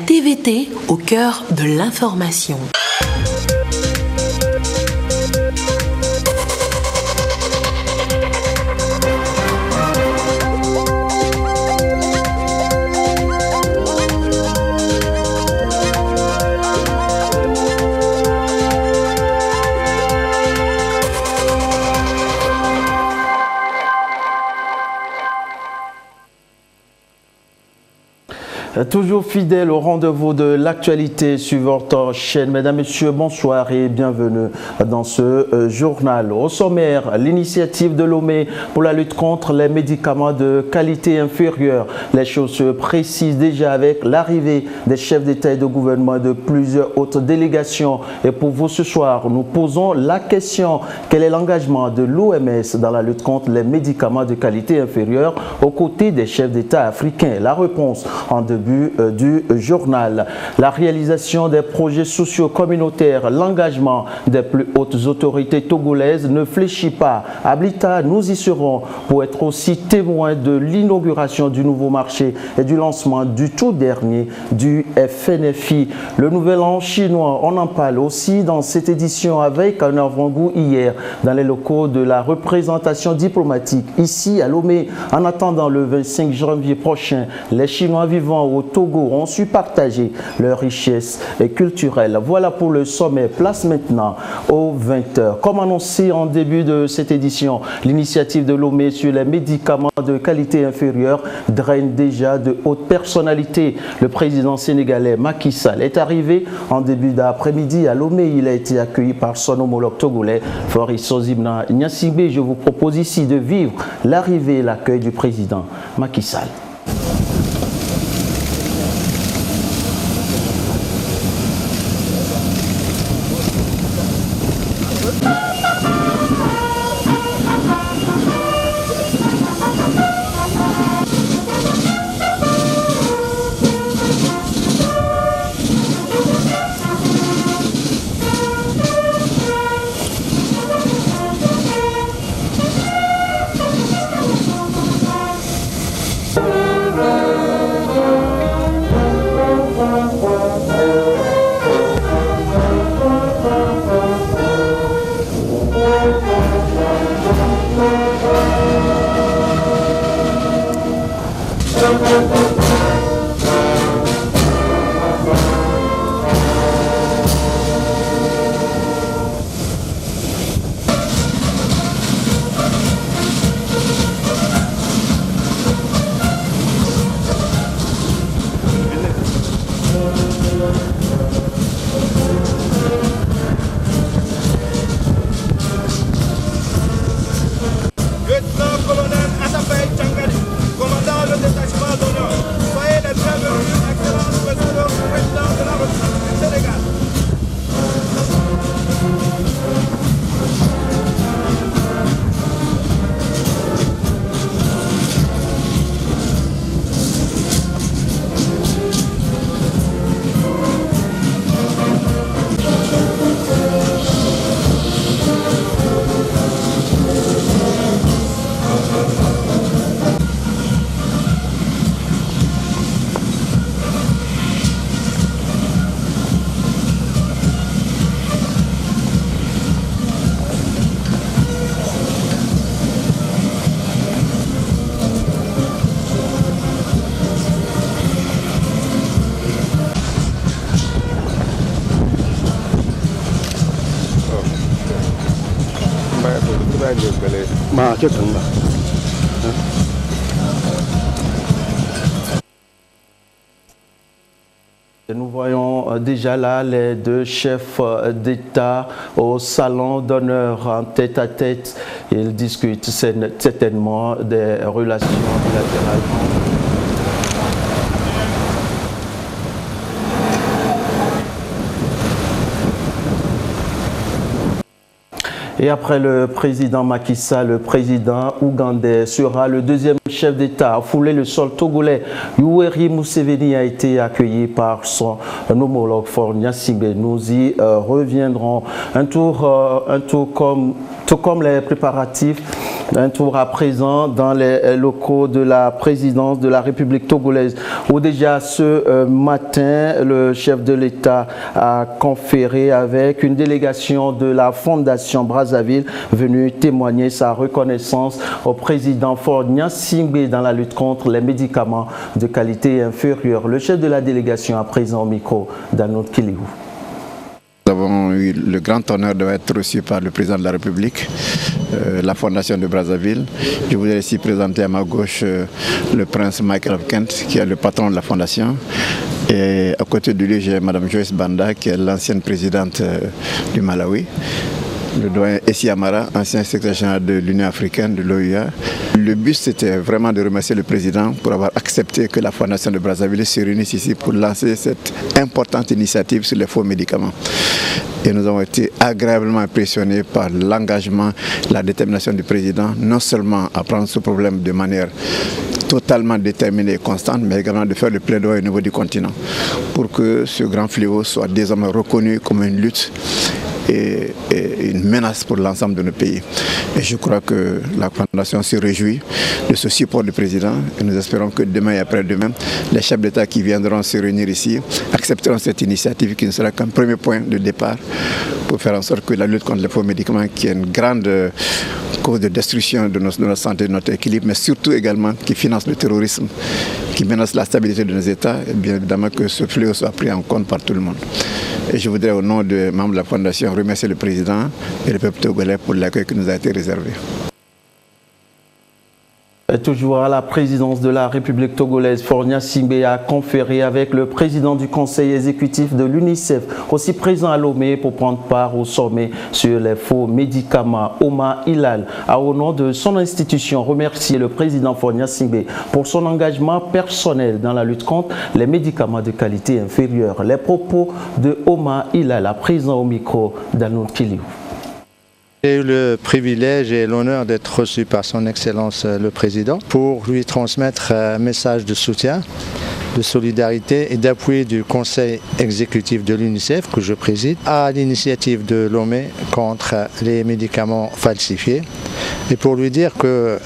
TVT au cœur de l'information. Toujours fidèle au rendez-vous de l'actualité sur votre chaîne. Mesdames, Messieurs, bonsoir et bienvenue dans ce journal. Au sommaire, l'initiative de Lomé pour la lutte contre les médicaments de qualité inférieure. Les choses se précisent déjà avec l'arrivée des chefs d'État et de gouvernement de plusieurs autres délégations. Et pour vous ce soir, nous posons la question: quel est l'engagement de l'OMS dans la lutte contre les médicaments de qualité inférieure aux côtés des chefs d'État africains? La réponse en début du journal. La réalisation des projets sociaux communautaires, l'engagement des plus hautes autorités togolaises ne fléchit pas. À Blita, nous y serons pour être aussi témoins de l'inauguration du nouveau marché et du lancement du tout dernier du FNFI. Le nouvel an chinois, on en parle aussi dans cette édition avec un avant-goût hier dans les locaux de la représentation diplomatique ici à Lomé. En attendant le 25 janvier prochain, les Chinois vivant au Togo ont su partager leurs richesses culturelles. Voilà pour le sommet. Place maintenant aux 20h. Comme annoncé en début de cette édition, l'initiative de Lomé sur les médicaments de qualité inférieure draine déjà de hautes personnalités. Le président sénégalais Macky Sall est arrivé en début d'après-midi à Lomé. Il a été accueilli par son homologue togolais, Faure Sozimna Gnassingbé. Je vous propose ici de vivre l'arrivée et l'accueil du président Macky Sall. Nous voyons déjà là les deux chefs d'État au salon d'honneur en tête-à-tête. Ils discutent certainement des relations bilatérales. Et après le président Macky Sall, le président ougandais sera le deuxième chef d'État à fouler le sol togolais. Yoweri Museveni a été accueilli par son homologue Faure Gnassingbé. Nous y reviendrons. Tout comme les préparatifs Un tour à présent dans les locaux de la présidence de la République togolaise où déjà ce matin, le chef de l'État a conféré avec une délégation de la Fondation Brazzaville venue témoigner sa reconnaissance au président Faure Gnassingbé dans la lutte contre les médicaments de qualité inférieure. Le chef de la délégation à présent au micro d'Arnaud Kiliou. Nous avons eu le grand honneur d'être reçus par le président de la République, la Fondation de Brazzaville. Je voudrais ici présenter à ma gauche le prince Michael of Kent, qui est le patron de la Fondation. Et à côté de lui, j'ai Mme Joyce Banda, qui est l'ancienne présidente du Malawi. Le doyen Essi Amara, ancien secrétaire général de l'Union africaine, de l'OUA. Le but, c'était vraiment de remercier le président pour avoir accepté que la Fondation de Brazzaville se réunisse ici pour lancer cette importante initiative sur les faux médicaments. Et nous avons été agréablement impressionnés par l'engagement, la détermination du président, non seulement à prendre ce problème de manière totalement déterminée et constante, mais également de faire le plaidoyer au niveau du continent pour que ce grand fléau soit désormais reconnu comme une lutte et une menace pour l'ensemble de nos pays. Et je crois que la Fondation se réjouit de ce support du président et nous espérons que demain et après-demain, les chefs d'État qui viendront se réunir ici accepteront cette initiative qui ne sera qu'un premier point de départ pour faire en sorte que la lutte contre les faux médicaments, qui est une grande cause de destruction de notre santé, de notre équilibre, mais surtout également qui finance le terrorisme, qui menace la stabilité de nos États, et bien évidemment que ce fléau soit pris en compte par tout le monde. Et je voudrais, au nom des membres de la Fondation, remercier le président et le peuple togolais pour l'accueil qui nous a été réservé. Toujours à la présidence de la République togolaise, Faure Gnassingbé a conféré avec le président du conseil exécutif de l'UNICEF, aussi présent à Lomé pour prendre part au sommet sur les faux médicaments. Omar Hilal a, au nom de son institution, remercié le président Faure Gnassingbé pour son engagement personnel dans la lutte contre les médicaments de qualité inférieure. Les propos de Omar Hilal à présent au micro d'Arnaud Kiliou. J'ai eu le privilège et l'honneur d'être reçu par son Excellence le Président pour lui transmettre un message de soutien, de solidarité et d'appui du Conseil exécutif de l'UNICEF que je préside à l'initiative de Lomé contre les médicaments falsifiés et pour lui dire que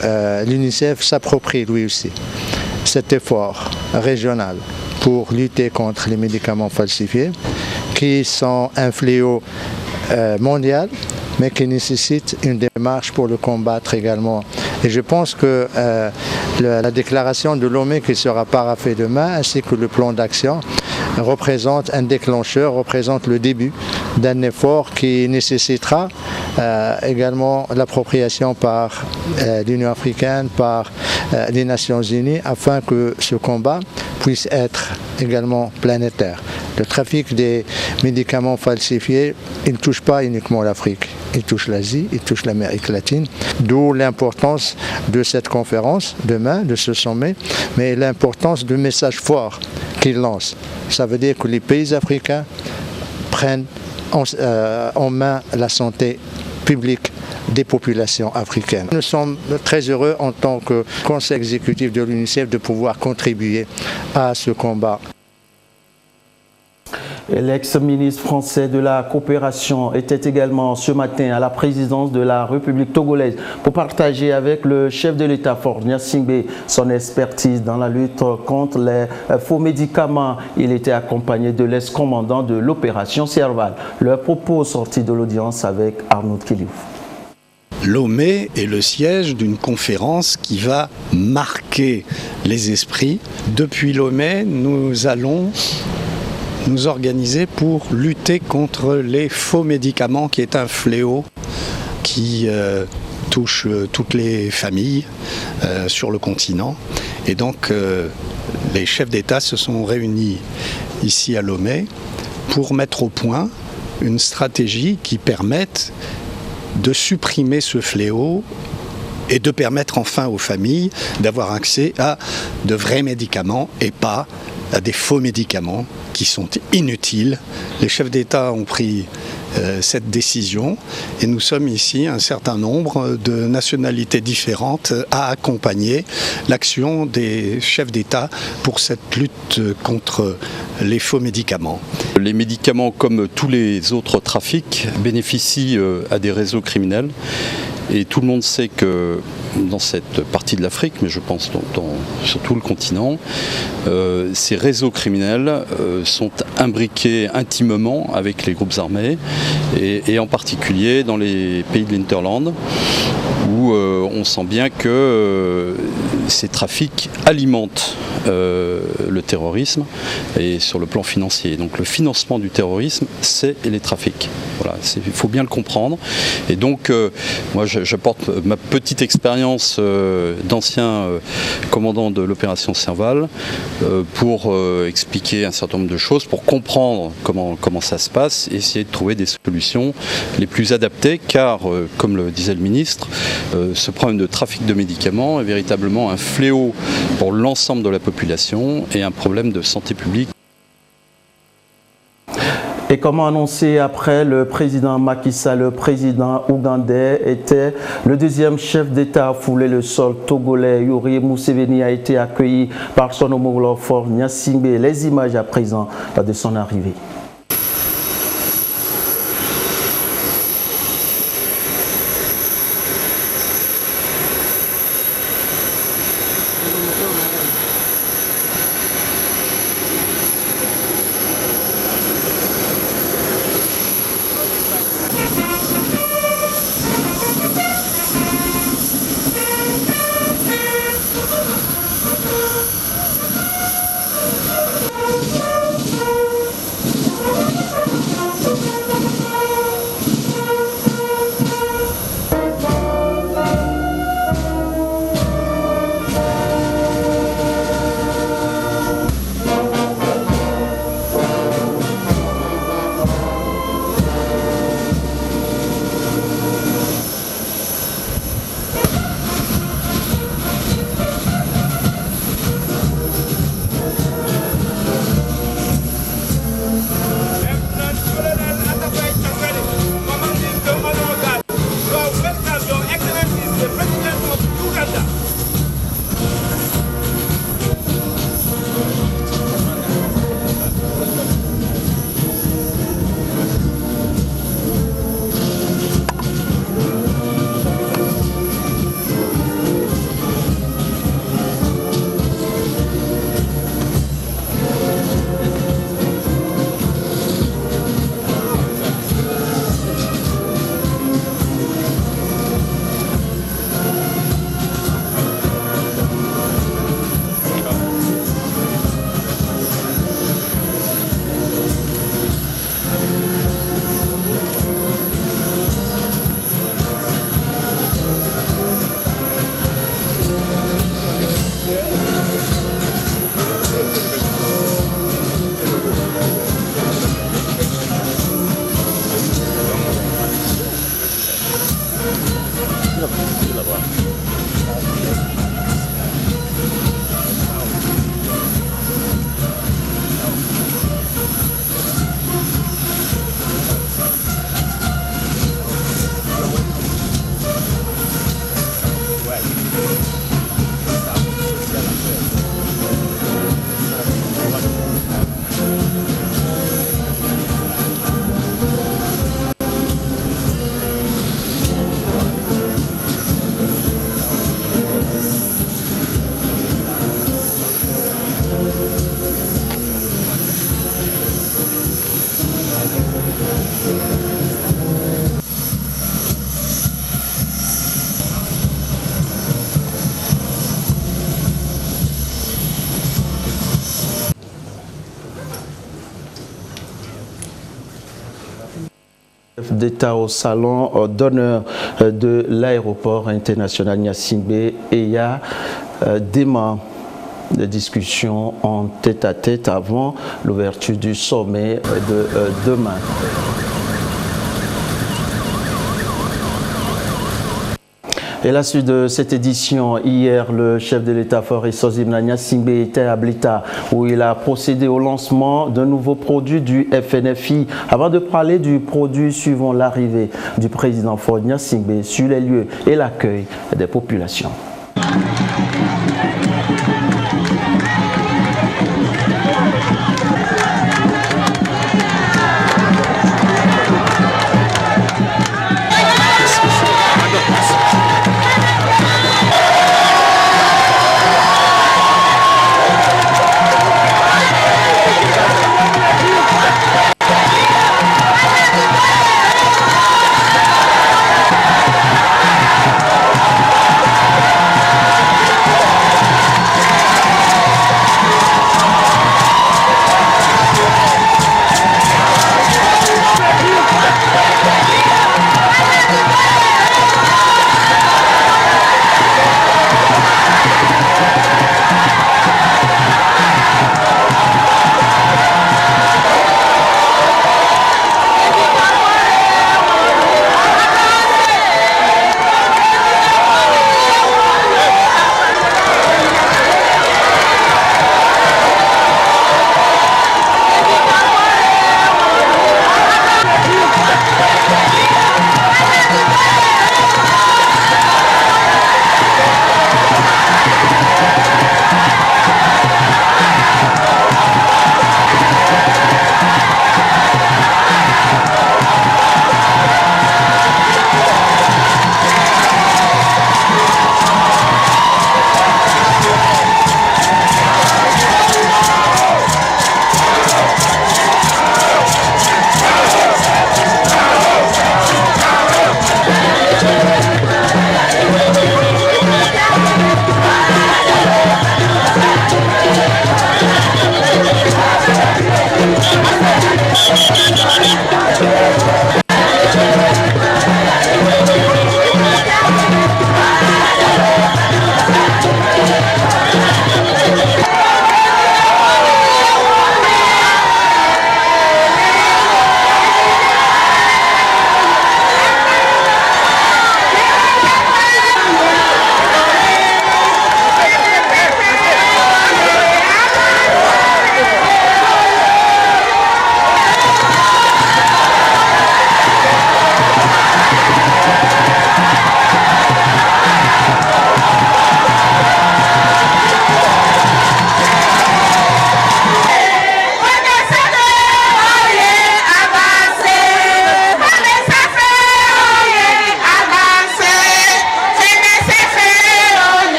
l'UNICEF s'approprie lui aussi cet effort régional pour lutter contre les médicaments falsifiés qui sont un fléau mondial mais qui nécessite une démarche pour le combattre également. Et je pense que la déclaration de Lomé qui sera paraphée demain, ainsi que le plan d'action, représente un déclencheur, représente le début d'un effort qui nécessitera également l'appropriation par l'Union africaine, par les Nations Unies, afin que ce combat puisse être également planétaire. Le trafic des médicaments falsifiés, il ne touche pas uniquement l'Afrique, il touche l'Asie, il touche l'Amérique latine, d'où l'importance de cette conférence demain, de ce sommet, mais l'importance du message fort qu'il lance. Ça veut dire que les pays africains prennent en main la santé publique des populations africaines. Nous sommes très heureux en tant que conseil exécutif de l'UNICEF de pouvoir contribuer à ce combat. L'ex-ministre français de la coopération était également ce matin à la présidence de la République togolaise pour partager avec le chef de l'État Faure Gnassingbé son expertise dans la lutte contre les faux médicaments. Il était accompagné de l'ex-commandant de l'opération Serval. Leurs propos sortis de l'audience avec Arnaud Kiliou. Lomé est le siège d'une conférence qui va marquer les esprits. Depuis Lomé, nous allons nous organiser pour lutter contre les faux médicaments, qui est un fléau qui touche toutes les familles sur le continent. Et donc les chefs d'État se sont réunis ici à Lomé pour mettre au point une stratégie qui permette de supprimer ce fléau et de permettre enfin aux familles d'avoir accès à de vrais médicaments et pas à des faux médicaments qui sont inutiles. Les chefs d'État ont pris cette décision et nous sommes ici un certain nombre de nationalités différentes à accompagner l'action des chefs d'État pour cette lutte contre les faux médicaments. Les médicaments, comme tous les autres trafics, bénéficient à des réseaux criminels Et tout le monde sait que dans cette partie de l'Afrique, mais je pense sur tout le continent, ces réseaux criminels sont imbriqués intimement avec les groupes armés et en particulier dans les pays de l'Hinterland où on sent bien que ces trafics alimentent le terrorisme et sur le plan financier. Donc le financement du terrorisme, c'est les trafics. Voilà, il faut bien le comprendre. Et donc moi j'apporte ma petite expérience d'ancien commandant de l'opération Serval pour expliquer un certain nombre de choses, pour comprendre comment ça se passe et essayer de trouver des solutions les plus adaptées car, comme le disait le ministre, ce problème de trafic de médicaments est véritablement un fléau pour l'ensemble de la population et un problème de santé publique. Et comme annoncé après, le président Macky Sall, le président ougandais, était le deuxième chef d'État à fouler le sol togolais. Yoweri Museveni a été accueilli par son homologue Faure Gnassingbé. Les images à présent de son arrivée. D'État au salon d'honneur de l'aéroport international Gnassingbé et il y a des discussions en tête-à-tête avant l'ouverture du sommet de demain. Et la suite de cette édition, hier, le chef de l'État Faure Gnassingbé Gnassingbé était à Blita où il a procédé au lancement d'un nouveau produit du FNFI. Avant de parler du produit suivant l'arrivée du président Faure Gnassingbé sur les lieux et l'accueil des populations.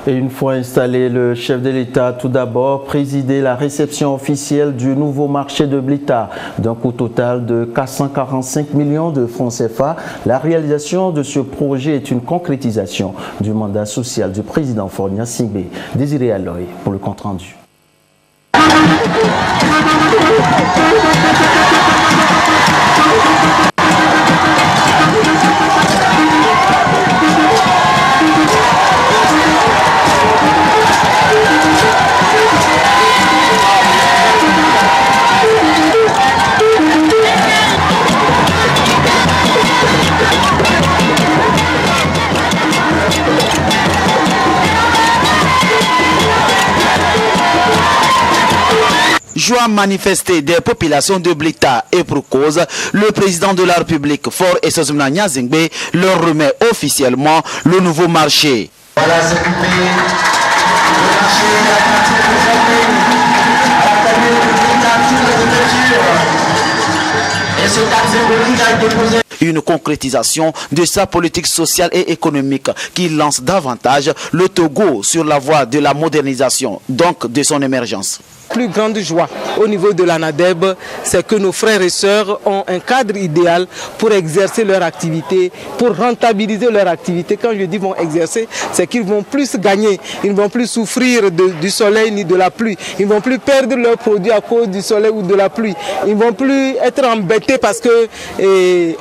Et une fois installé, le chef de l'État a tout d'abord présidé la réception officielle du nouveau marché de Blita d'un coût total de 445 millions de francs CFA. La réalisation de ce projet est une concrétisation du mandat social du président Fornia Singbe. Désiré Aloy pour le compte-rendu. Joie manifestée des populations de Blita et pour cause, le président de la République, Faure Essoumana Singbe, leur remet officiellement le nouveau marché. Voilà, c'est coupé. Le marché et ce acte symbolique a été posé. Une concrétisation de sa politique sociale et économique qui lance davantage le Togo sur la voie de la modernisation, donc de son émergence. Plus grande joie au niveau de l'ANADEB, c'est que nos frères et sœurs ont un cadre idéal pour exercer leur activité, pour rentabiliser leur activité. Quand je dis vont exercer, c'est qu'ils vont plus gagner, ils ne vont plus souffrir du soleil ni de la pluie, ils ne vont plus perdre leurs produits à cause du soleil ou de la pluie, ils ne vont plus être embêtés parce que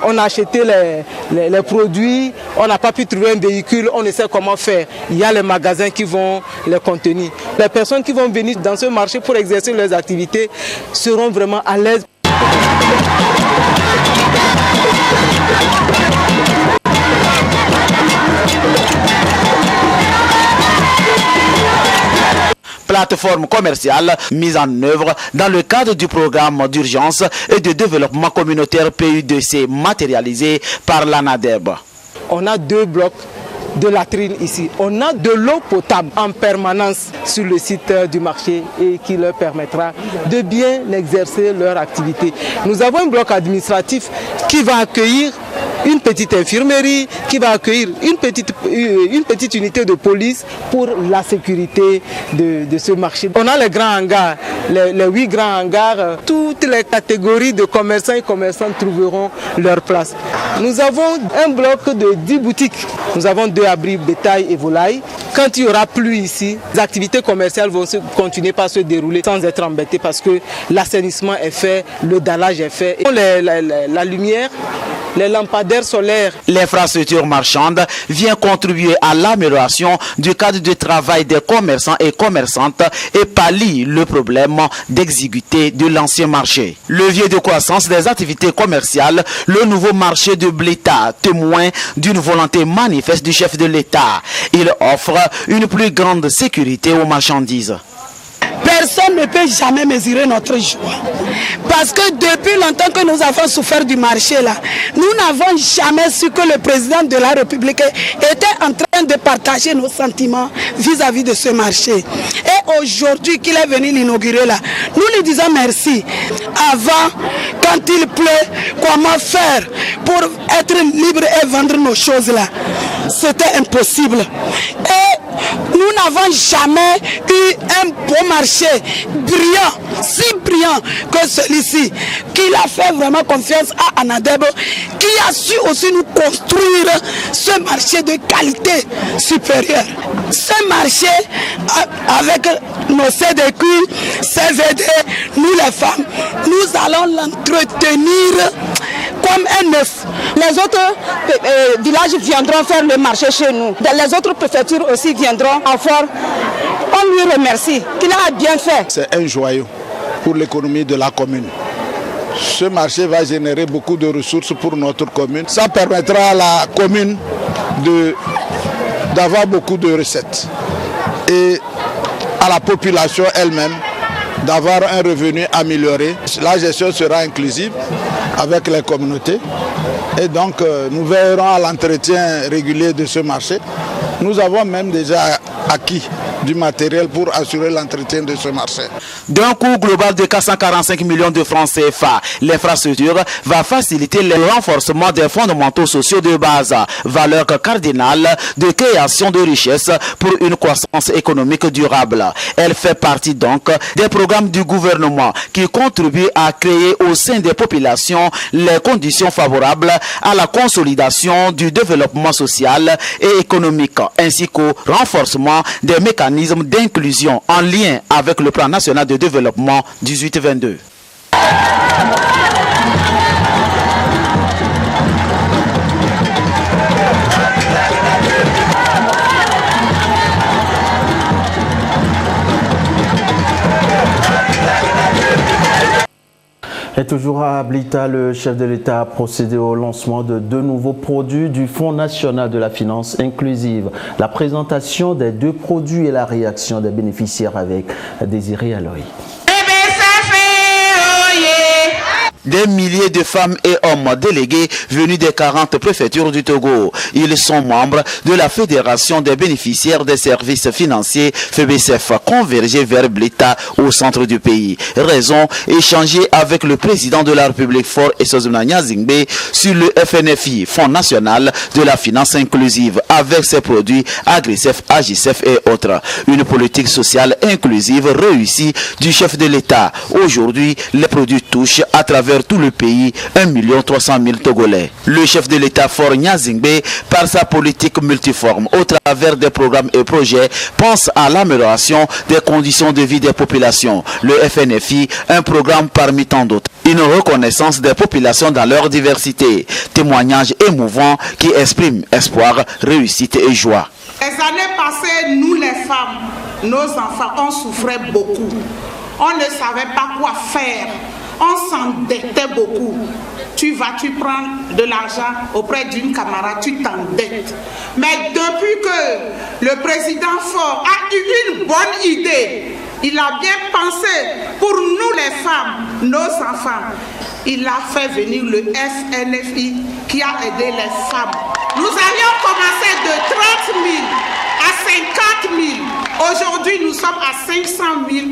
on a acheté les produits, on n'a pas pu trouver un véhicule, on ne sait comment faire. Il y a les magasins qui vont les contenir. Les personnes qui vont venir dans ce marché pour exercer leurs activités seront vraiment à l'aise. Plateforme commerciale mise en œuvre dans le cadre du programme d'urgence et de développement communautaire PUDC matérialisé par l'ANADEB. On a 2 blocs de latrines ici. On a de l'eau potable en permanence sur le site du marché et qui leur permettra de bien exercer leur activité. Nous avons un bloc administratif qui va accueillir une petite infirmerie, qui va accueillir une petite unité de police pour la sécurité de ce marché. On a les grands hangars, les 8 grands hangars. Toutes les catégories de commerçants et commerçantes trouveront leur place. Nous avons un bloc de 10 boutiques. Nous avons 2 abris bétail et volaille. Quand il y aura pluie ici, les activités commerciales vont continuer par se dérouler sans être embêtées parce que l'assainissement est fait, le dallage est fait. La lumière, les lampadaires solaires. L'infrastructure marchande vient contribuer à l'amélioration du cadre de travail des commerçants et commerçantes et pallie le problème d'exiguïté de l'ancien marché. Levier de croissance des activités commerciales, le nouveau marché de Blita, témoin d'une volonté manifeste du chef de l'État. Il offre une plus grande sécurité aux marchandises. Personne ne peut jamais mesurer notre joie. Parce que depuis longtemps que nous avons souffert du marché là, nous n'avons jamais su que le président de la République était en train de partager nos sentiments vis-à-vis de ce marché. Et aujourd'hui qu'il est venu l'inaugurer là, nous lui disons merci. Avant, quand il pleut, comment faire pour être libre et vendre nos choses là? C'était impossible. Et nous n'avons jamais eu un beau marché brillant, si brillant que celui-ci, qu'il a fait vraiment confiance à ANADEB, qui a su aussi nous construire ce marché de qualité supérieure. Ce marché, avec nos CDQ, CVD, nous les femmes, nous allons l'entretenir comme un œuf. Les autres villages viendront faire le marché chez nous. Les autres préfectures aussi viendront en faire. On lui remercie, qu'il a bien fait. C'est un joyau pour l'économie de la commune. Ce marché va générer beaucoup de ressources pour notre commune. Ça permettra à la commune d'avoir beaucoup de recettes et à la population elle-même d'avoir un revenu amélioré. La gestion sera inclusive avec les communautés et donc nous veillerons à l'entretien régulier de ce marché. Nous avons même déjà acquis du matériel pour assurer l'entretien de ce marché. D'un coût global de 445 millions de francs CFA, l'infrastructure va faciliter le renforcement des fondamentaux sociaux de base, valeur cardinale de création de richesses pour une croissance économique durable. Elle fait partie donc des programmes du gouvernement qui contribuent à créer au sein des populations les conditions favorables à la consolidation du développement social et économique, ainsi qu'au renforcement des mécanismes d'inclusion en lien avec le plan national de développement 18-22. Et toujours à Ablita, le chef de l'État a procédé au lancement de 2 nouveaux produits du Fonds national de la finance inclusive. La présentation des 2 produits et la réaction des bénéficiaires avec Désiré Aloy. Des milliers de femmes et hommes délégués venus des 40 préfectures du Togo. Ils sont membres de la Fédération des bénéficiaires des services financiers FEBESEF, convergés vers Blita au centre du pays. Raison, échanger avec le président de la République Faure Essozuna Nyazingbe sur le FNFI, Fonds national de la finance inclusive, avec ses produits Agrisef, Agisef et autres. Une politique sociale inclusive réussie du chef de l'État. Aujourd'hui, les produits touchent à travers tout le pays 1 300 000 Togolais. Le chef de l'État Faure Nyazingbe, par sa politique multiforme, au travers des programmes et projets, pense à l'amélioration des conditions de vie des populations. Le FNFI, un programme parmi tant d'autres. Une reconnaissance des populations dans leur diversité. Témoignage émouvant qui exprime espoir, réussite et joie. Les années passées, nous les femmes, nos enfants, on souffrait beaucoup. On ne savait pas quoi faire. On s'endettait beaucoup. Tu prends de l'argent auprès d'une camarade, tu t'endettes. Mais depuis que le président Faure a eu une bonne idée, il a bien pensé pour nous les femmes, nos enfants, il a fait venir le FNFI qui a aidé les femmes. Nous avions commencé de 30 000 à 50 000. Aujourd'hui, nous sommes à 500 000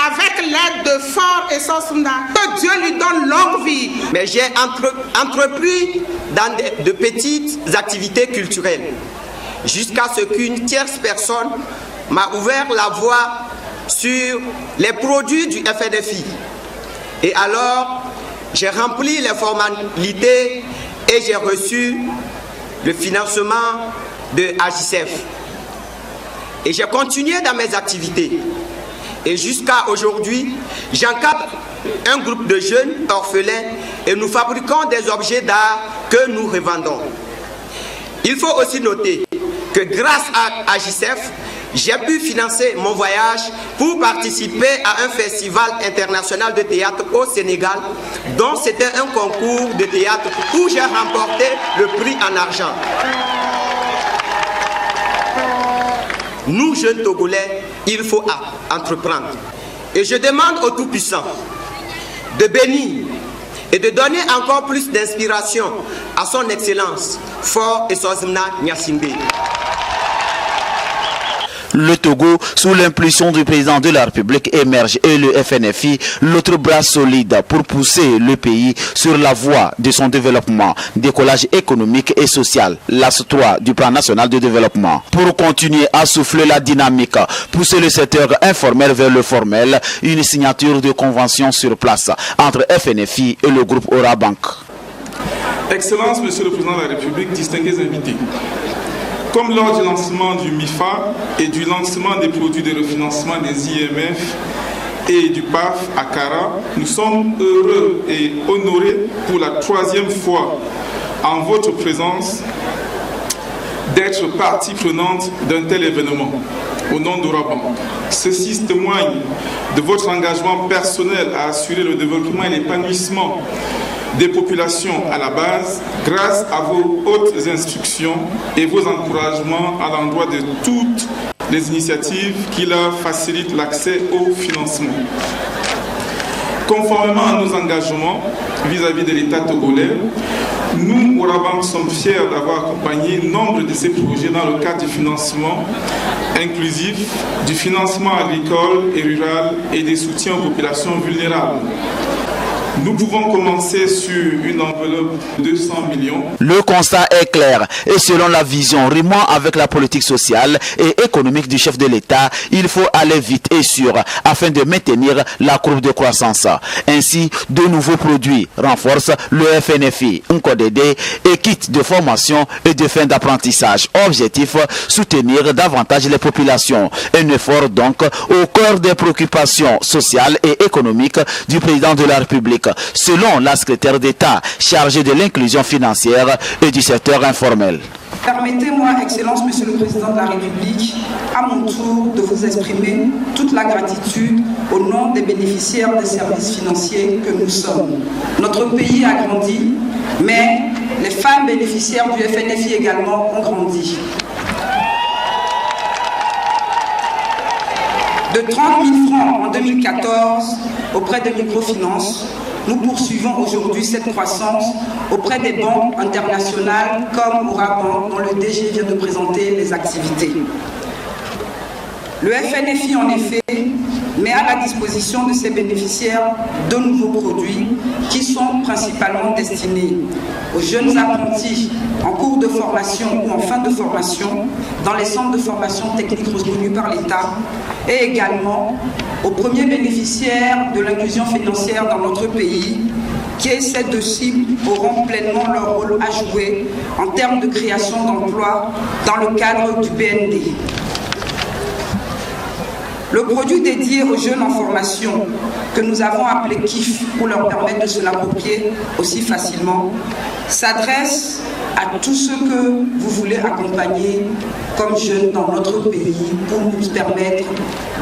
avec l'aide de Faure Essozuna. Que Dieu lui donne longue vie. Mais j'ai entrepris dans de petites activités culturelles jusqu'à ce qu'une tierce personne m'a ouvert la voie sur les produits du FNFI. Et alors, j'ai rempli les formalités et j'ai reçu le financement de Agisef. Et j'ai continué dans mes activités. Et jusqu'à aujourd'hui, j'encadre un groupe de jeunes orphelins et nous fabriquons des objets d'art que nous revendons. Il faut aussi noter que grâce à Agisef, j'ai pu financer mon voyage pour participer à un festival international de théâtre au Sénégal, dont c'était un concours de théâtre où j'ai remporté le prix en argent. Nous, jeunes Togolais, il faut entreprendre. Et je demande au Tout-Puissant de bénir et de donner encore plus d'inspiration à son Excellence, Faure Essozuna Nyazingbe. Le Togo, sous l'impulsion du président de la République, émerge et le FNFI, l'autre bras solide pour pousser le pays sur la voie de son développement, décollage économique et social, l'axe 3 du plan national de développement. Pour continuer à souffler la dynamique, pousser le secteur informel vers le formel, une signature de convention sur place entre FNFI et le groupe Orabank. Excellence, Monsieur le Président de la République, distingués invités. Comme lors du lancement du MIFA et du lancement des produits de refinancement des IMF et du PAF à Kara, nous sommes heureux et honorés pour la 3e fois en votre présence d'être partie prenante d'un tel événement au nom d'Orabank. Ceci témoigne de votre engagement personnel à assurer le développement et l'épanouissement des populations à la base, grâce à vos hautes instructions et vos encouragements à l'endroit de toutes les initiatives qui leur facilitent l'accès au financement. Conformément à nos engagements vis-à-vis de l'État togolais, nous, Orabank, sommes fiers d'avoir accompagné nombre de ces projets dans le cadre du financement inclusif, du financement agricole et rural et des soutiens aux populations vulnérables. Nous pouvons commencer sur une enveloppe de 200 millions. Le constat est clair et selon la vision rimant avec la politique sociale et économique du chef de l'État, il faut aller vite et sûr afin de maintenir la courbe de croissance. Ainsi, de nouveaux produits renforcent le FNFI, NCODD et kits de formation et de fin d'apprentissage. Objectif, soutenir davantage les populations. Un effort donc au cœur des préoccupations sociales et économiques du président de la République, selon la secrétaire d'État chargée de l'inclusion financière et du secteur informel. Permettez-moi, Excellence, Monsieur le Président de la République, à mon tour de vous exprimer toute la gratitude au nom des bénéficiaires des services financiers que nous sommes. Notre pays a grandi, mais les femmes bénéficiaires du FNFI également ont grandi. De 30 000 francs en 2014 auprès de microfinances, nous poursuivons aujourd'hui cette croissance auprès des banques internationales comme Orabank, dont le DG vient de présenter les activités. Le FNFI, en effet, met à la disposition de ses bénéficiaires de nouveaux produits qui sont principalement destinés aux jeunes apprentis en cours de formation ou en fin de formation dans les centres de formation technique reconnus par l'État et également aux premiers bénéficiaires de l'inclusion financière dans notre pays qui, ces deux cibles, auront pleinement leur rôle à jouer en termes de création d'emplois dans le cadre du BND. Le produit dédié aux jeunes en formation, que nous avons appelé KIF pour leur permettre de se l'approprier aussi facilement, s'adresse à tous ceux que vous voulez accompagner comme jeunes dans notre pays pour nous permettre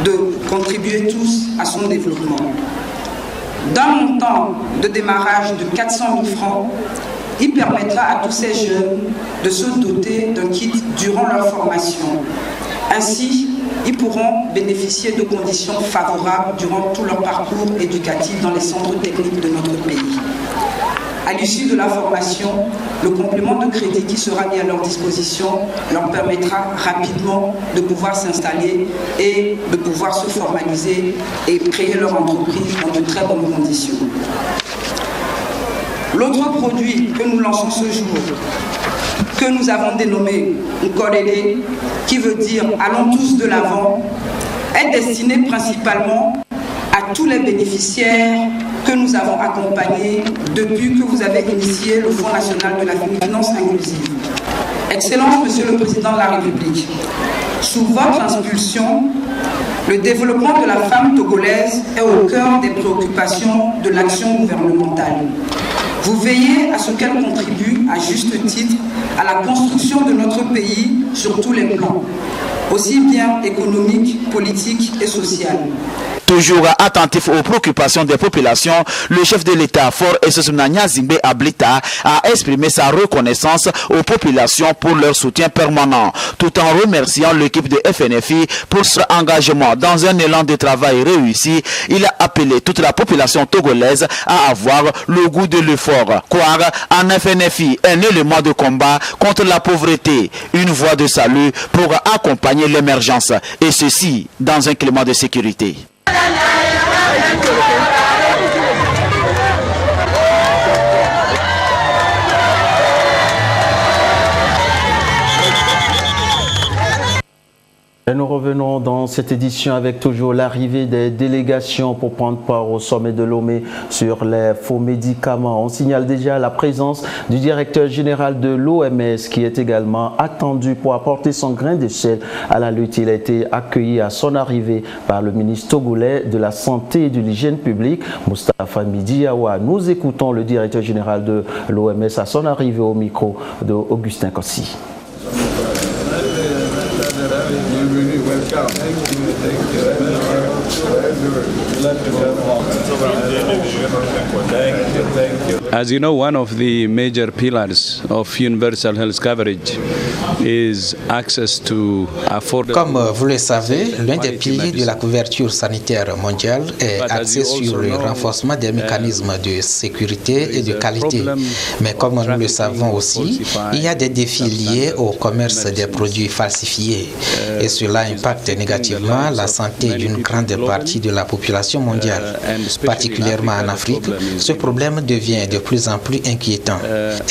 de contribuer tous à son développement. D'un montant de démarrage de 400 000 francs, il permettra à tous ces jeunes de se doter d'un kit durant leur formation. Ainsi, ils pourront bénéficier de conditions favorables durant tout leur parcours éducatif dans les centres techniques de notre pays. À l'issue de la formation, le complément de crédit qui sera mis à leur disposition leur permettra rapidement de pouvoir s'installer et de pouvoir se formaliser et créer leur entreprise dans de très bonnes conditions. L'autre produit que nous lançons ce jour, que nous avons dénommé NCODD, qui veut dire « Allons tous de l'avant », est destiné principalement à tous les bénéficiaires que nous avons accompagnés depuis que vous avez initié le Fonds national de la finance inclusive. Excellence, Monsieur le Président de la République, sous votre impulsion, le développement de la femme togolaise est au cœur des préoccupations de l'action gouvernementale. Vous veillez à ce qu'elle contribue à juste titre à la construction de notre pays sur tous les plans, aussi bien économique, politique et social. Toujours attentif aux préoccupations des populations, le chef de l'État, Faure Essosuna Nyasimbe Ablita, a exprimé sa reconnaissance aux populations pour leur soutien permanent, tout en remerciant l'équipe de FNFI pour son engagement dans un élan de travail réussi. Il a appelé toute la population togolaise à avoir le goût de l'effort. Croire en FNFI, un élément de combat contre la pauvreté, une voie de salut pour accompagner l'émergence, et ceci dans un climat de sécurité. Et nous revenons dans cette édition avec toujours l'arrivée des délégations pour prendre part au sommet de Lomé sur les faux médicaments. On signale déjà la présence du directeur général de l'OMS qui est également attendu pour apporter son grain de sel à la lutte. Il a été accueilli à son arrivée par le ministre togolais de la Santé et de l'Hygiène publique, Moustapha Midiawa. Nous écoutons le directeur général de l'OMS à son arrivée au micro de Augustin Kossi. Bienvenue, welcome. Thank you very much. As you know, one of the major pillars of universal health coverage is access to affordable. Comme vous le savez, l'un des piliers de la couverture sanitaire mondiale est axé sur le renforcement des mécanismes de sécurité et de qualité. Mais comme nous le savons aussi, il y a des défis liés au commerce des produits falsifiés et cela impacte négativement la santé d'une grande partie de la population mondiale. Particulièrement en Afrique, ce problème devient de plus en plus inquiétant.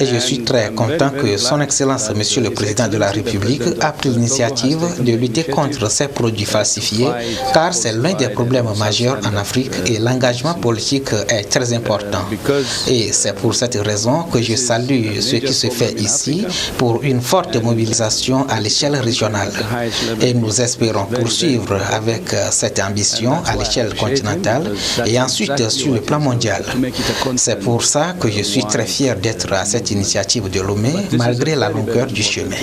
Et je suis très content que Son Excellence, Monsieur le Président de la République, a pris l'initiative de lutter contre ces produits falsifiés, car c'est l'un des problèmes majeurs en Afrique et l'engagement politique est très important. Et c'est pour cette raison que je salue ce qui se fait ici pour une forte mobilisation à l'échelle régionale. Et nous espérons poursuivre avec cette ambition à l'échelle continentale et ensuite sur le plan mondial. C'est pour ça que je suis très fier d'être à cette initiative de Lomé, malgré la longueur du chemin.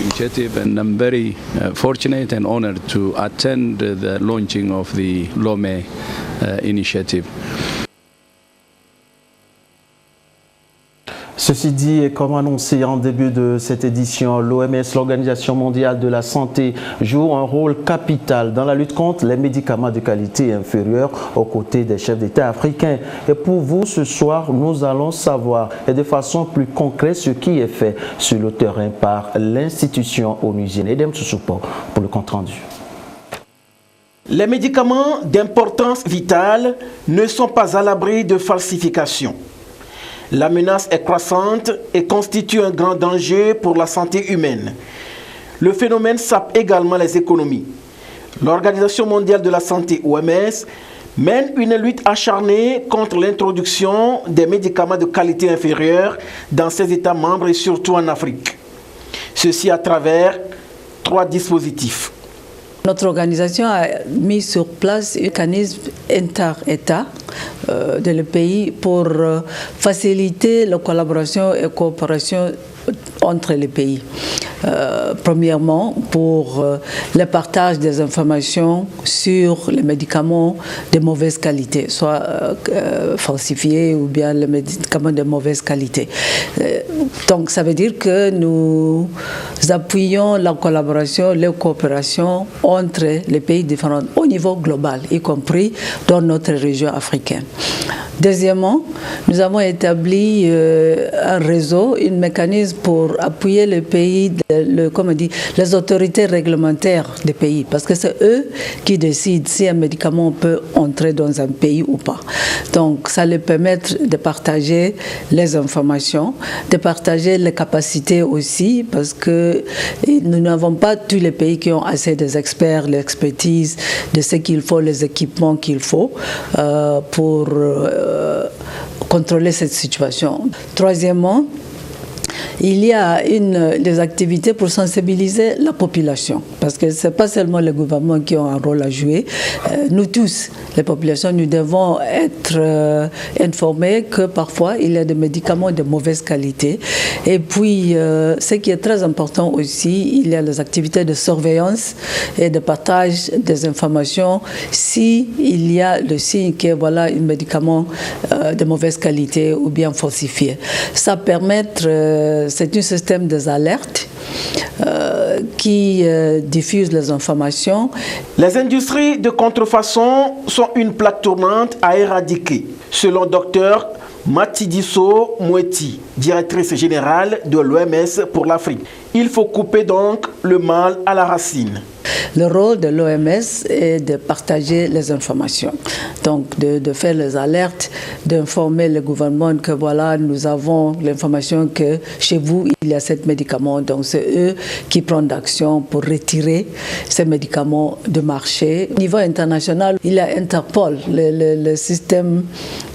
I'm very fortunate and honored to attend the launching of the Lomé initiative. Ceci dit, et comme annoncé en début de cette édition, l'OMS, l'Organisation mondiale de la santé, joue un rôle capital dans la lutte contre les médicaments de qualité inférieure aux côtés des chefs d'État africains. Et pour vous, ce soir, nous allons savoir et de façon plus concrète ce qui est fait sur le terrain par l'institution onusienne. Edem Tsoussoupo pour le compte-rendu. Les médicaments d'importance vitale ne sont pas à l'abri de falsification. La menace est croissante et constitue un grand danger pour la santé humaine. Le phénomène sape également les économies. L'Organisation mondiale de la santé, OMS, mène une lutte acharnée contre l'introduction des médicaments de qualité inférieure dans ses États membres et surtout en Afrique. Ceci à travers 3 dispositifs. Notre organisation a mis sur place un mécanisme inter-État dans le pays pour faciliter la collaboration et coopération entre les pays. Premièrement, pour le partage des informations sur les médicaments de mauvaise qualité, soit falsifiés ou bien les médicaments de mauvaise qualité. Donc ça veut dire que nous appuyons la collaboration, la coopération entre les pays différents au niveau global, y compris dans notre région africaine. Deuxièmement, nous avons établi un réseau, un mécanisme pour appuyer les pays, les autorités réglementaires des pays, parce que c'est eux qui décident si un médicament peut entrer dans un pays ou pas. Donc, ça leur permet de partager les informations, de partager les capacités aussi, parce que nous n'avons pas tous les pays qui ont assez des experts, l'expertise de ce qu'il faut, les équipements qu'il faut pour contrôler cette situation. Troisièmement, il y a des activités pour sensibiliser la population, parce que ce n'est pas seulement les gouvernements qui ont un rôle à jouer. Nous tous, les populations, nous devons être informés que parfois il y a des médicaments de mauvaise qualité. Et puis, ce qui est très important aussi, il y a les activités de surveillance et de partage des informations s'il y a le signe que voilà un médicament de mauvaise qualité ou bien falsifié. Ça permet c'est un système des alertes qui diffuse les informations. Les industries de contrefaçon sont une plaque tournante à éradiquer, selon Dr Matidiso Moueti, directrice générale de l'OMS pour l'Afrique. Il faut couper donc le mal à la racine. Le rôle de l'OMS est de partager les informations, donc de faire les alertes, d'informer le gouvernement que voilà, nous avons l'information que chez vous, il y a ce médicament. Donc c'est eux qui prennent d'action pour retirer ces médicaments du marché. Au niveau international, il y a Interpol, le système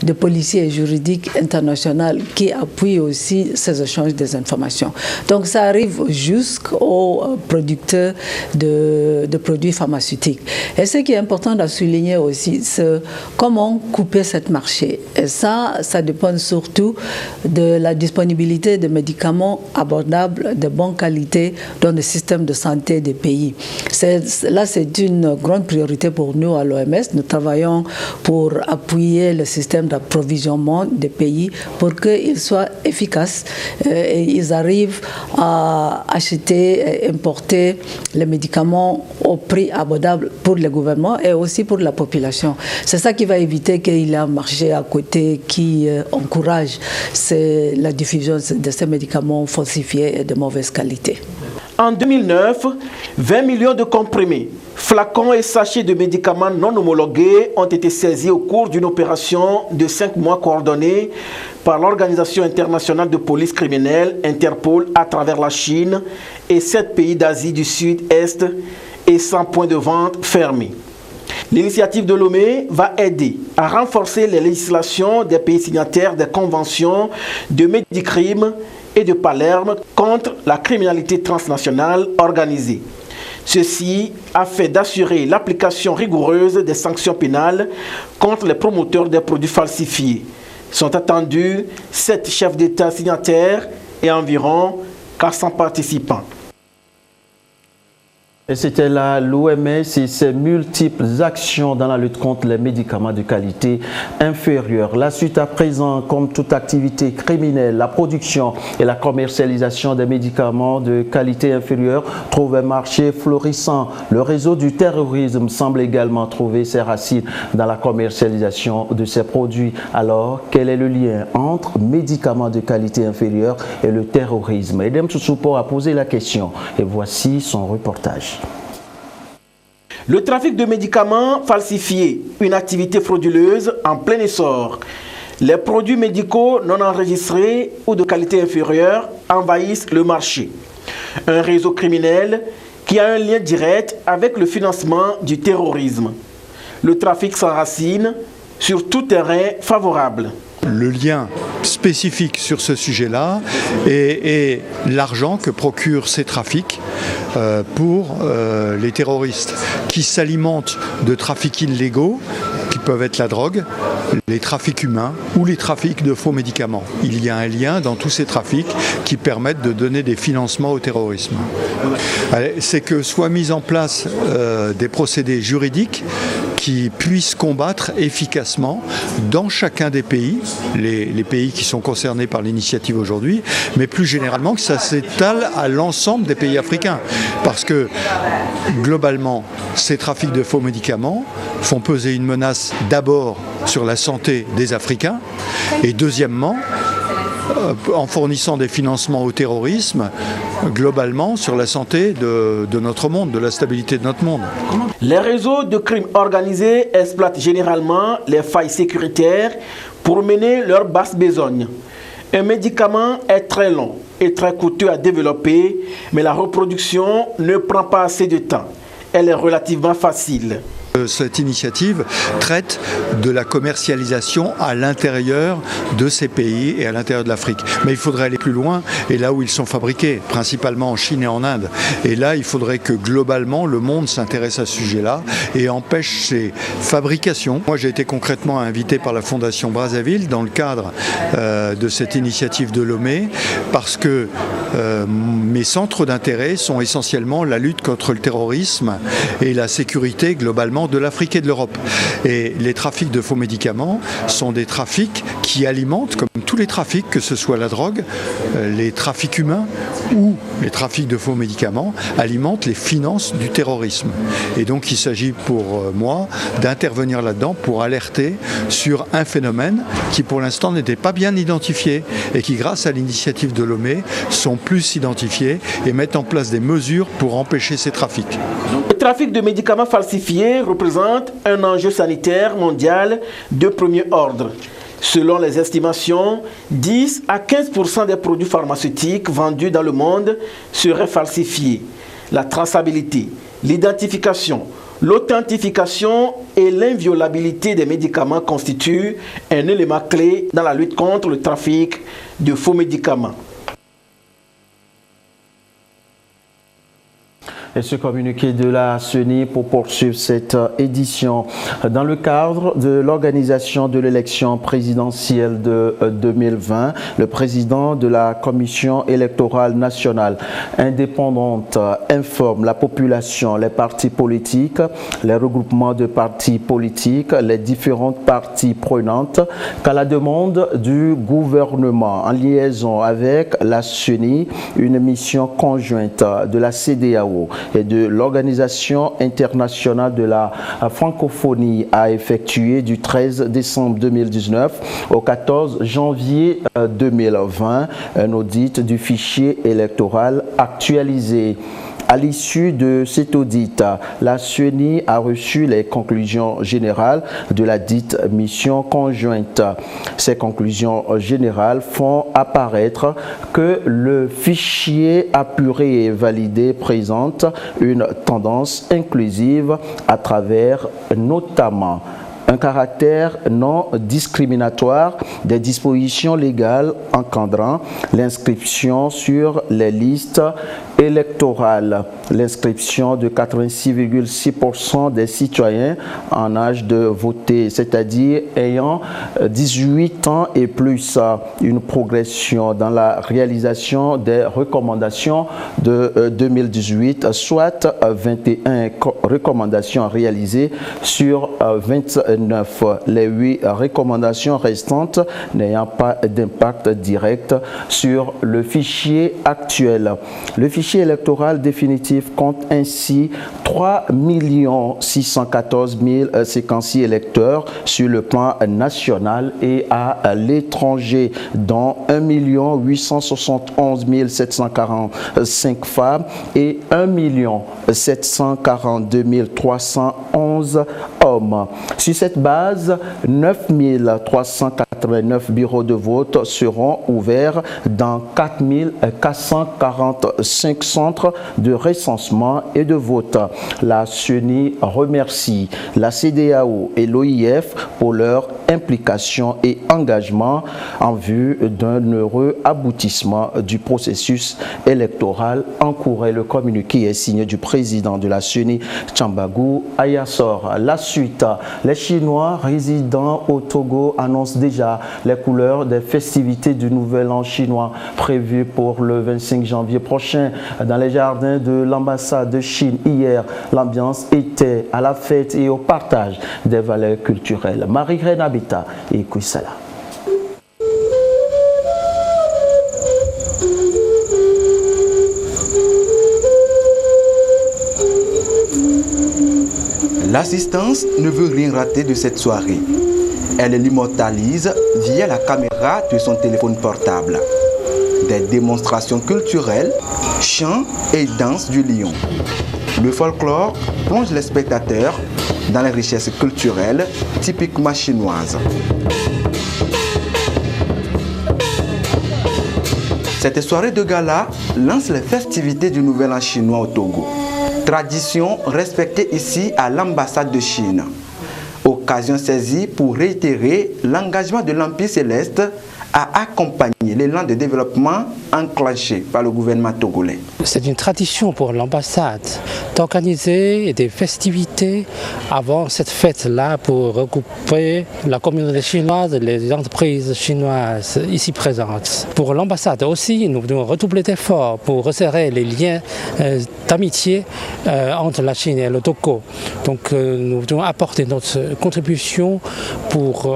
de policiers et juridiques international qui appuie aussi ces échanges des informations. Donc ça arrive jusqu'aux producteurs de de produits pharmaceutiques. Et ce qui est important de souligner aussi, c'est comment couper ce marché. Et ça dépend surtout de la disponibilité de médicaments abordables, de bonne qualité dans le système de santé des pays. Là, c'est une grande priorité pour nous à l'OMS. Nous travaillons pour appuyer le système d'approvisionnement des pays pour qu'ils soient efficaces et ils arrivent à acheter et importer les médicaments au prix abordable pour le gouvernement et aussi pour la population. C'est ça qui va éviter qu'il y ait un marché à côté qui encourage la diffusion de ces médicaments falsifiés et de mauvaise qualité. En 2009, 20 millions de comprimés, flacons et sachets de médicaments non homologués ont été saisis au cours d'une opération de 5 mois coordonnée par l'Organisation internationale de police criminelle, Interpol, à travers la Chine et 7 pays d'Asie du Sud-Est et 100 points de vente fermés. L'initiative de Lomé va aider à renforcer les législations des pays signataires des conventions de Médicrime et de Palerme contre la criminalité transnationale organisée. Ceci afin d'assurer l'application rigoureuse des sanctions pénales contre les promoteurs des produits falsifiés. Sont attendus 7 chefs d'État signataires et environ 400 participants. Et c'était là l'OMS et ses multiples actions dans la lutte contre les médicaments de qualité inférieure. La suite à présent, comme toute activité criminelle, la production et la commercialisation des médicaments de qualité inférieure trouve un marché florissant. Le réseau du terrorisme semble également trouver ses racines dans la commercialisation de ces produits. Alors, quel est le lien entre médicaments de qualité inférieure et le terrorisme? Edem Tsoutsoupo a posé la question et voici son reportage. Le trafic de médicaments falsifiés, une activité frauduleuse en plein essor. Les produits médicaux non enregistrés ou de qualité inférieure envahissent le marché. Un réseau criminel qui a un lien direct avec le financement du terrorisme. Le trafic s'enracine sur tout terrain favorable. Le lien spécifique sur ce sujet-là est l'argent que procurent ces trafics pour les terroristes qui s'alimentent de trafics illégaux qui peuvent être la drogue, les trafics humains ou les trafics de faux médicaments. Il y a un lien dans tous ces trafics qui permettent de donner des financements au terrorisme. C'est que soient mis en place des procédés juridiques qui puissent combattre efficacement dans chacun des pays, les pays qui sont concernés par l'initiative aujourd'hui, mais plus généralement que ça s'étale à l'ensemble des pays africains. Parce que globalement, ces trafics de faux médicaments font peser une menace d'abord sur la santé des Africains et deuxièmement, en fournissant des financements au terrorisme, globalement sur la santé de notre monde, de la stabilité de notre monde. Les réseaux de crimes organisés exploitent généralement les failles sécuritaires pour mener leur basse besogne. Un médicament est très long et très coûteux à développer, mais la reproduction ne prend pas assez de temps. Elle est relativement facile. Cette initiative traite de la commercialisation à l'intérieur de ces pays et à l'intérieur de l'Afrique. Mais il faudrait aller plus loin et là où ils sont fabriqués, principalement en Chine et en Inde. Et là, il faudrait que globalement le monde s'intéresse à ce sujet-là et empêche ces fabrications. Moi, j'ai été concrètement invité par la Fondation Brazzaville dans le cadre de cette initiative de Lomé parce que mes centres d'intérêt sont essentiellement la lutte contre le terrorisme et la sécurité globalement de l'Afrique et de l'Europe. Et les trafics de faux médicaments sont des trafics qui alimentent, comme tous les trafics, que ce soit la drogue, les trafics humains ou les trafics de faux médicaments, alimentent les finances du terrorisme. Et donc il s'agit pour moi d'intervenir là-dedans pour alerter sur un phénomène qui pour l'instant n'était pas bien identifié et qui grâce à l'initiative de Lomé sont plus identifiés et mettent en place des mesures pour empêcher ces trafics. Le trafic de médicaments falsifiés représente un enjeu sanitaire mondial de premier ordre. Selon les estimations, 10 à 15% des produits pharmaceutiques vendus dans le monde seraient falsifiés. La traçabilité, l'identification, l'authentification et l'inviolabilité des médicaments constituent un élément clé dans la lutte contre le trafic de faux médicaments. Et ce communiqué de la CENI pour poursuivre cette édition. Dans le cadre de l'organisation de l'élection présidentielle de 2020, le président de la Commission électorale nationale indépendante informe la population, les partis politiques, les regroupements de partis politiques, les différentes parties prenantes qu'à la demande du gouvernement, en liaison avec la CENI, une mission conjointe de la CEDEAO et de l'Organisation internationale de la francophonie a effectué du 13 décembre 2019 au 14 janvier 2020 un audit du fichier électoral actualisé. À l'issue de cet audit, la CENI a reçu les conclusions générales de la dite mission conjointe. Ces conclusions générales font apparaître que le fichier apuré et validé présente une tendance inclusive à travers notamment un caractère non discriminatoire des dispositions légales encadrant l'inscription sur les listes électorales, l'inscription de 86,6% des citoyens en âge de voter, c'est-à-dire ayant 18 ans et plus, une progression dans la réalisation des recommandations de 2018, soit 21 recommandations réalisées sur 29. Les 8 recommandations restantes n'ayant pas d'impact direct sur le fichier actuel. Le fichier électoral définitif compte ainsi 3 614 000 séquenciers électeurs sur le plan national et à l'étranger, dont 1 871 745 femmes et 1 742 311 hommes. Sur cette base, 9 389 bureaux de vote seront ouverts dans 4 445 centres de recensement et de vote. La CENI remercie la CEDEAO et l'OIF pour leur implication et engagement en vue d'un heureux aboutissement du processus électoral encouru. Le communiqué est signé du président de la CENI, Tchambagou Ayassor. La suite, les Chinois résidant au Togo annoncent déjà les couleurs des festivités du Nouvel An chinois prévues pour le 25 janvier prochain dans les jardins de l'ambassade de Chine. Hier, l'ambiance était à la fête et au partage des valeurs culturelles. Marie-Reine Abita et Kouissala. L'assistance ne veut rien rater de cette soirée. Elle l'immortalise via la caméra de son téléphone portable. Des démonstrations culturelles, chants et danses du lion. Le folklore plonge les spectateurs dans les richesses culturelles typiquement chinoises. Cette soirée de gala lance les festivités du Nouvel An chinois au Togo. Tradition respectée ici à l'ambassade de Chine. Occasion saisie pour réitérer l'engagement de l'Empire céleste à accompagner l'élan de développement enclenché par le gouvernement togolais. C'est une tradition pour l'ambassade d'organiser des festivités avant cette fête-là pour regrouper la communauté chinoise et les entreprises chinoises ici présentes. Pour l'ambassade aussi, nous devons redoubler d'efforts pour resserrer les liens d'amitié entre la Chine et le Togo. Donc nous devons apporter notre contribution pour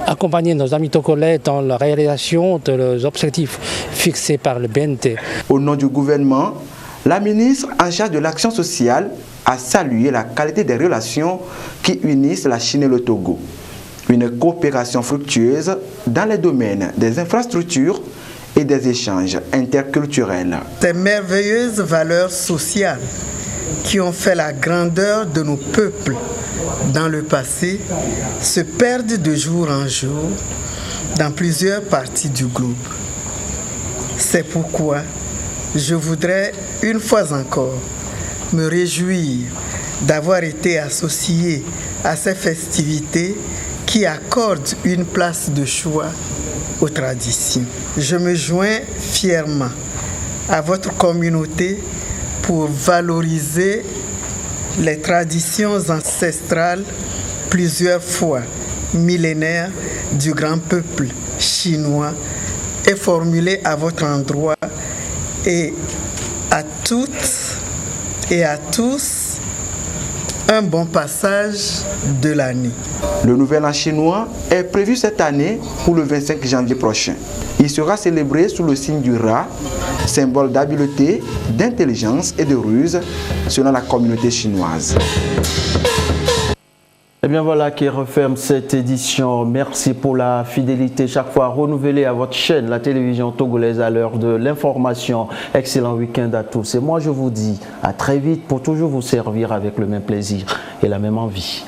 accompagner nos amis togolais dans la réalisation de leurs objectifs fixés par le BNT. Au nom du gouvernement, la ministre en charge de l'action sociale a salué la qualité des relations qui unissent la Chine et le Togo. Une coopération fructueuse dans les domaines des infrastructures et des échanges interculturels. Ces merveilleuses valeurs sociales qui ont fait la grandeur de nos peuples dans le passé se perdent de jour en jour dans plusieurs parties du globe. C'est pourquoi je voudrais une fois encore me réjouir d'avoir été associé à ces festivités qui accordent une place de choix aux traditions. Je me joins fièrement à votre communauté pour valoriser les traditions ancestrales plusieurs fois millénaires du grand peuple chinois est formulé à votre endroit et à toutes et à tous un bon passage de l'année. Le Nouvel An chinois est prévu cette année pour le 25 janvier prochain. Il sera célébré sous le signe du rat, symbole d'habileté, d'intelligence et de ruse selon la communauté chinoise. Et bien voilà qui referme cette édition. Merci pour la fidélité chaque fois renouvelée à votre chaîne, la télévision togolaise à l'heure de l'information. Excellent week-end à tous. Et moi je vous dis à très vite pour toujours vous servir avec le même plaisir et la même envie.